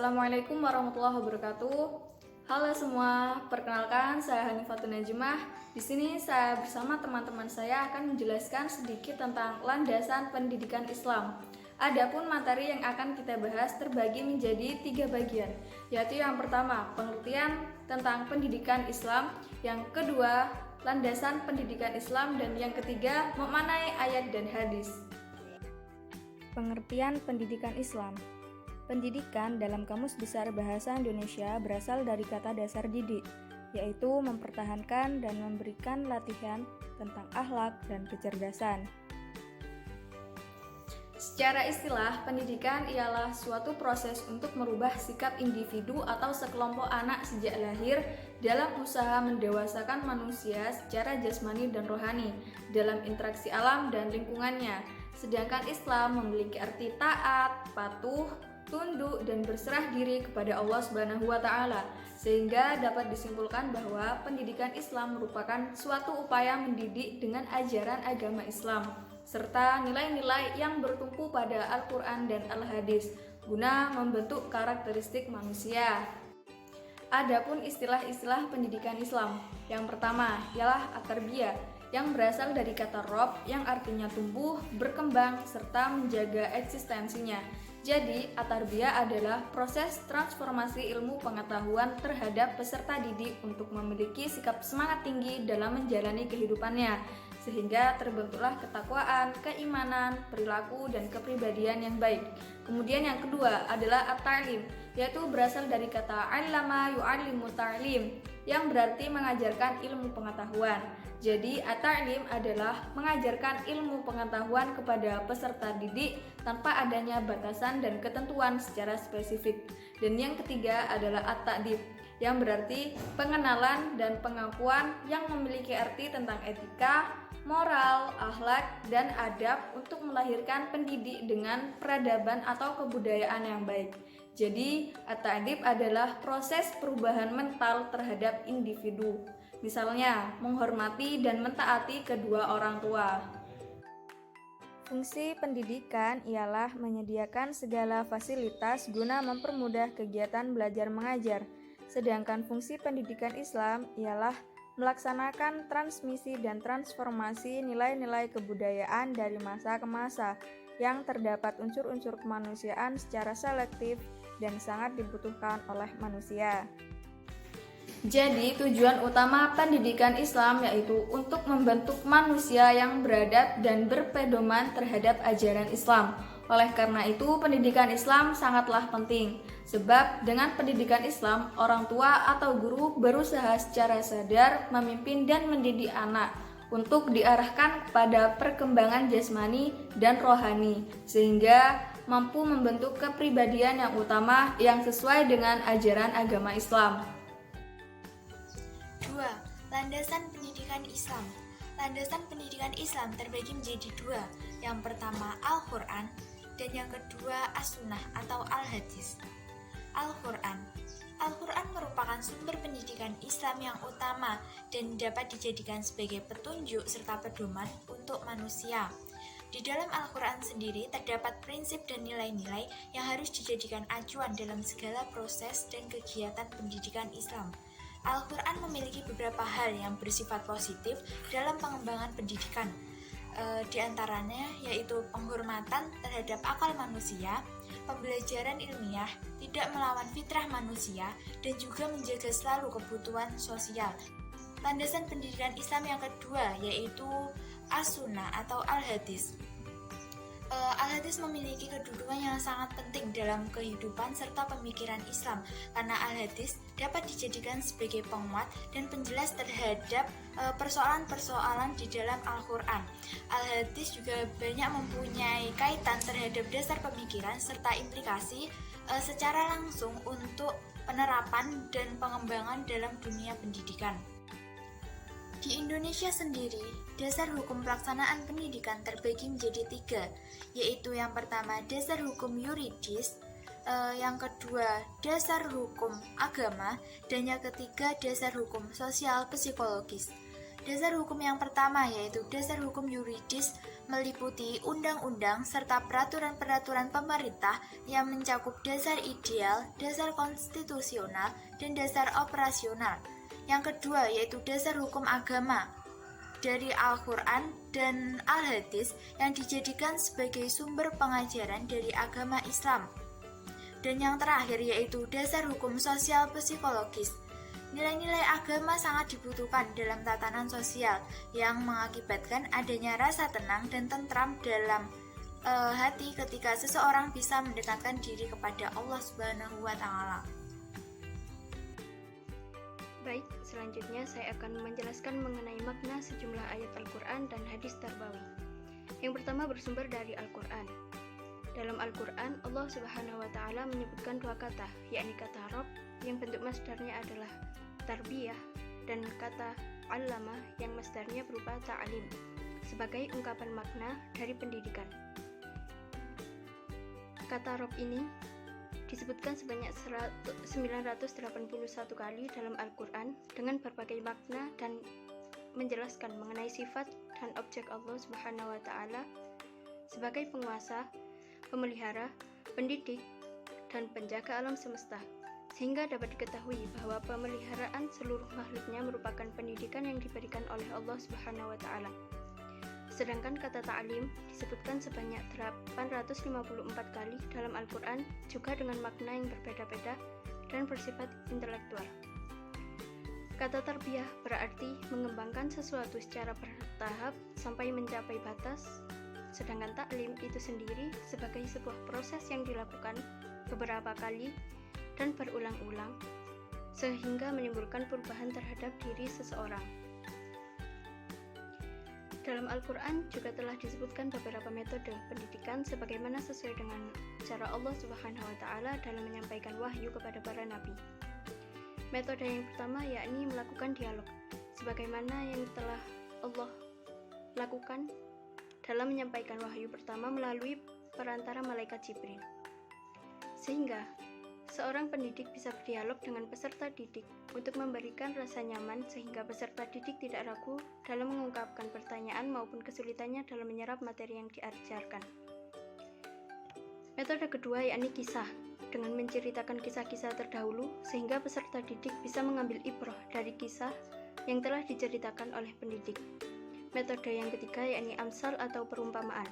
Assalamualaikum warahmatullahi wabarakatuh. Halo semua, perkenalkan saya Hanifatun Najmah. Di sini saya bersama teman-teman saya akan menjelaskan sedikit tentang landasan pendidikan Islam. Adapun materi yang akan kita bahas terbagi menjadi 3 bagian, yaitu yang pertama, pengertian tentang pendidikan Islam, yang kedua, landasan pendidikan Islam, dan yang ketiga, memaknai ayat dan hadis. Pengertian pendidikan Islam. Pendidikan dalam Kamus Besar Bahasa Indonesia berasal dari kata dasar didik, yaitu mempertahankan dan memberikan latihan tentang akhlak dan kecerdasan. Secara istilah, pendidikan ialah suatu proses untuk merubah sikap individu atau sekelompok anak sejak lahir dalam usaha mendewasakan manusia secara jasmani dan rohani dalam interaksi alam dan lingkungannya. Sedangkan Islam memiliki arti taat, patuh, tunduk dan berserah diri kepada Allah Subhanahu wa Ta'ala, sehingga dapat disimpulkan bahwa pendidikan Islam merupakan suatu upaya mendidik dengan ajaran agama Islam serta nilai-nilai yang bertumpu pada Al-Quran dan Al-Hadis guna membentuk karakteristik manusia. Adapun istilah-istilah pendidikan Islam, yang pertama ialah at-tarbiyah, yang berasal dari kata rob yang artinya tumbuh, berkembang, serta menjaga eksistensinya. Jadi, at-tarbiyah adalah proses transformasi ilmu pengetahuan terhadap peserta didik untuk memiliki sikap semangat tinggi dalam menjalani kehidupannya, sehingga terbentuklah ketakwaan, keimanan, perilaku, dan kepribadian yang baik. Kemudian yang kedua adalah at-ta'lim, yaitu berasal dari kata 'allama yu'allimu ta'lim, yang berarti mengajarkan ilmu pengetahuan. Jadi, at-ta'lim adalah mengajarkan ilmu pengetahuan kepada peserta didik tanpa adanya batasan dan ketentuan secara spesifik. Dan yang ketiga adalah at-ta'dib, yang berarti pengenalan dan pengakuan yang memiliki arti tentang etika, moral, akhlak, dan adab untuk melahirkan pendidik dengan peradaban atau kebudayaan yang baik. Jadi, at-ta'dib adalah proses perubahan mental terhadap individu. Misalnya, menghormati dan mentaati kedua orang tua. Fungsi pendidikan ialah menyediakan segala fasilitas guna mempermudah kegiatan belajar mengajar. Sedangkan fungsi pendidikan Islam ialah melaksanakan transmisi dan transformasi nilai-nilai kebudayaan dari masa ke masa yang terdapat unsur-unsur kemanusiaan secara selektif dan sangat dibutuhkan oleh manusia. Jadi, tujuan utama pendidikan Islam yaitu untuk membentuk manusia yang beradab dan berpedoman terhadap ajaran Islam. Oleh karena itu, pendidikan Islam sangatlah penting, sebab dengan pendidikan Islam, orang tua atau guru berusaha secara sadar memimpin dan mendidik anak untuk diarahkan kepada perkembangan jasmani dan rohani, sehingga mampu membentuk kepribadian yang utama yang sesuai dengan ajaran agama Islam. 2. Landasan pendidikan Islam. Landasan pendidikan Islam terbagi menjadi 2. Yang pertama Al-Quran dan yang kedua As-Sunnah atau Al-Hadis. Al-Quran. Al-Quran merupakan sumber pendidikan Islam yang utama dan dapat dijadikan sebagai petunjuk serta pedoman untuk manusia. Di dalam Al-Quran sendiri terdapat prinsip dan nilai-nilai yang harus dijadikan acuan dalam segala proses dan kegiatan pendidikan Islam. Al-Quran memiliki beberapa hal yang bersifat positif dalam pengembangan pendidikan. Di antaranya yaitu penghormatan terhadap akal manusia, pembelajaran ilmiah, tidak melawan fitrah manusia, dan juga menjaga selalu kebutuhan sosial. Landasan pendidikan Islam yang kedua yaitu As-Sunnah atau Al-Hadis. Al-Hadis memiliki kedudukan yang sangat penting dalam kehidupan serta pemikiran Islam karena Al-Hadis dapat dijadikan sebagai penguat dan penjelas terhadap persoalan-persoalan di dalam Al-Quran. Al-Hadis juga banyak mempunyai kaitan terhadap dasar pemikiran serta implikasi secara langsung untuk penerapan dan pengembangan dalam dunia pendidikan. Di Indonesia sendiri, dasar hukum pelaksanaan pendidikan terbagi menjadi 3, yaitu yang pertama dasar hukum yuridis, yang kedua dasar hukum agama, dan yang ketiga dasar hukum sosial psikologis. Dasar hukum yang pertama yaitu dasar hukum yuridis meliputi undang-undang serta peraturan-peraturan pemerintah yang mencakup dasar ideal, dasar konstitusional, dan dasar operasional. Yang kedua yaitu dasar hukum agama dari Al-Quran dan Al-Hadis yang dijadikan sebagai sumber pengajaran dari agama Islam. Dan yang terakhir yaitu dasar hukum sosial psikologis. Nilai-nilai agama sangat dibutuhkan dalam tatanan sosial yang mengakibatkan adanya rasa tenang dan tentram dalam hati ketika seseorang bisa mendekatkan diri kepada Allah Subhanahu wa Ta'ala. Baik, selanjutnya saya akan menjelaskan mengenai makna sejumlah ayat Al-Quran dan hadis tarbawi. Yang pertama bersumber dari Al-Quran. Dalam Al-Quran, Allah Subhanahu wa Ta'ala menyebutkan dua kata, yakni kata Rob yang bentuk masdarnya adalah tarbiyah dan kata allama yang masdarnya berupa ta'lim sebagai ungkapan makna dari pendidikan. Kata Rob ini disebutkan sebanyak 981 kali dalam Al-Quran dengan berbagai makna dan menjelaskan mengenai sifat dan objek Allah Subhanahu wa Ta'ala sebagai penguasa, pemelihara, pendidik, dan penjaga alam semesta, sehingga dapat diketahui bahwa pemeliharaan seluruh makhluknya merupakan pendidikan yang diberikan oleh Allah Subhanahu wa Ta'ala. Sedangkan kata ta'lim disebutkan sebanyak 854 kali dalam Al-Quran, juga dengan makna yang berbeda-beda dan bersifat intelektual. Kata tarbiyah berarti mengembangkan sesuatu secara bertahap sampai mencapai batas, sedangkan ta'lim itu sendiri sebagai sebuah proses yang dilakukan beberapa kali dan berulang-ulang sehingga menimbulkan perubahan terhadap diri seseorang. Dalam Al-Quran juga telah disebutkan beberapa metode pendidikan sebagaimana sesuai dengan cara Allah Subhanahu wa Ta'ala dalam menyampaikan wahyu kepada para nabi. Metode yang pertama yakni melakukan dialog, sebagaimana yang telah Allah lakukan dalam menyampaikan wahyu pertama melalui perantara malaikat Jibril. Sehingga seorang pendidik bisa berdialog dengan peserta didik untuk memberikan rasa nyaman sehingga peserta didik tidak ragu dalam mengungkapkan pertanyaan maupun kesulitannya dalam menyerap materi yang diajarkan. Metode kedua yakni kisah, dengan menceritakan kisah-kisah terdahulu sehingga peserta didik bisa mengambil ibrah dari kisah yang telah diceritakan oleh pendidik. Metode yang ketiga yakni amsal atau perumpamaan.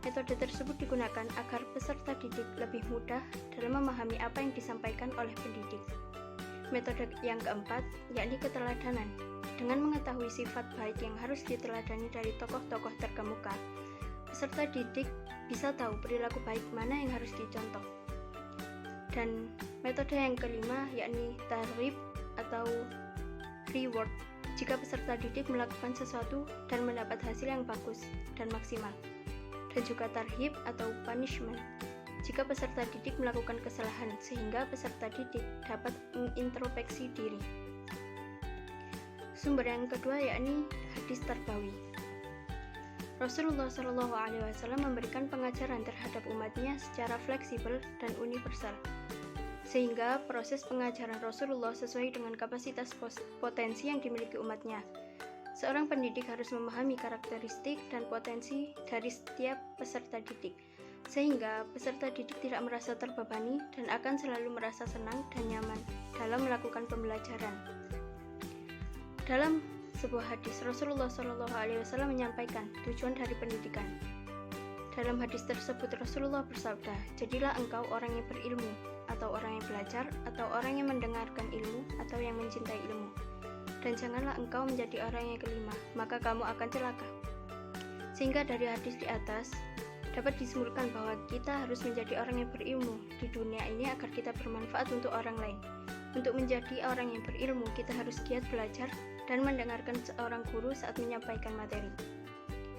Metode tersebut digunakan agar peserta didik lebih mudah dalam memahami apa yang disampaikan oleh pendidik. Metode yang keempat yakni keteladanan. Dengan mengetahui sifat baik yang harus diteladani dari tokoh-tokoh terkemuka, peserta didik bisa tahu perilaku baik mana yang harus dicontoh. Dan metode yang kelima yakni targhib atau reward. Jika peserta didik melakukan sesuatu dan mendapat hasil yang bagus dan maksimal. Dan juga tarhib atau punishment jika peserta didik melakukan kesalahan sehingga peserta didik dapat mengintrospeksi diri. Sumber yang kedua yakni hadis tarbawi. Rasulullah SAW memberikan pengajaran terhadap umatnya secara fleksibel dan universal, sehingga proses pengajaran Rasulullah sesuai dengan kapasitas potensi yang dimiliki umatnya. Seorang pendidik harus memahami karakteristik dan potensi dari setiap peserta didik, sehingga peserta didik tidak merasa terbebani dan akan selalu merasa senang dan nyaman dalam melakukan pembelajaran. Dalam sebuah hadis, Rasulullah SAW menyampaikan tujuan dari pendidikan. Dalam hadis tersebut, Rasulullah bersabda, "Jadilah engkau orang yang berilmu, atau orang yang belajar, atau orang yang mendengarkan ilmu, atau yang mencintai ilmu. Dan janganlah engkau menjadi orang yang kelima, maka kamu akan celaka." Sehingga dari hadis di atas dapat disimpulkan bahwa kita harus menjadi orang yang berilmu di dunia ini agar kita bermanfaat untuk orang lain. Untuk menjadi orang yang berilmu, kita harus giat belajar dan mendengarkan seorang guru saat menyampaikan materi.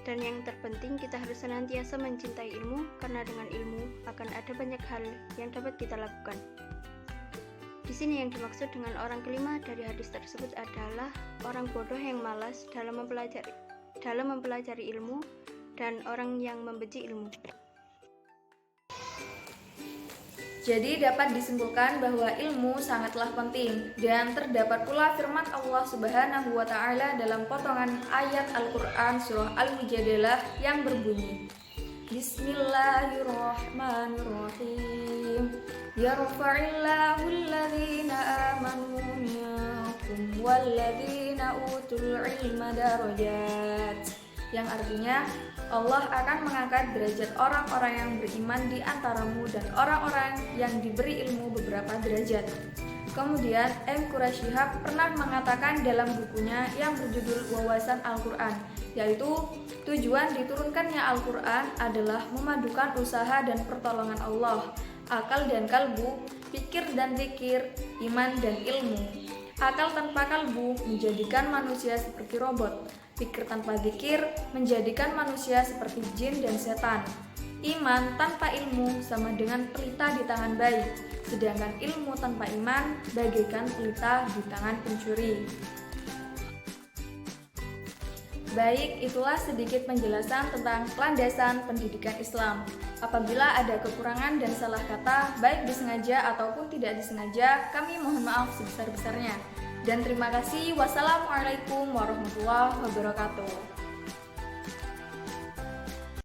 Dan yang terpenting, kita harus senantiasa mencintai ilmu, karena dengan ilmu akan ada banyak hal yang dapat kita lakukan. Di sini yang dimaksud dengan orang kelima dari hadis tersebut adalah orang bodoh yang malas dalam mempelajari ilmu dan orang yang membenci ilmu. Jadi dapat disimpulkan bahwa ilmu sangatlah penting dan terdapat pula firman Allah Subhanahu wa taala dalam potongan ayat Al-Qur'an surah Al-Mujadalah yang berbunyi Bismillahirrahmanirrahim Yarfa'illahu alladhina amanu minkum walladhina utul ilma darajat, yang artinya Allah akan mengangkat derajat orang-orang yang beriman di antaramu dan orang-orang yang diberi ilmu beberapa derajat. Kemudian M. Quraish Shihab pernah mengatakan dalam bukunya yang berjudul Wawasan Al-Quran, yaitu tujuan diturunkannya Al-Quran adalah memadukan usaha dan pertolongan Allah, akal dan kalbu, pikir dan zikir, iman dan ilmu. Akal tanpa kalbu menjadikan manusia seperti robot. Pikir tanpa zikir menjadikan manusia seperti jin dan setan. Iman tanpa ilmu sama dengan pelita di tangan bayi, sedangkan ilmu tanpa iman bagaikan pelita di tangan pencuri. Baik, itulah sedikit penjelasan tentang landasan pendidikan Islam. Apabila ada kekurangan dan salah kata, baik disengaja ataupun tidak disengaja, kami mohon maaf sebesar-besarnya. Dan terima kasih. Wassalamualaikum warahmatullahi wabarakatuh.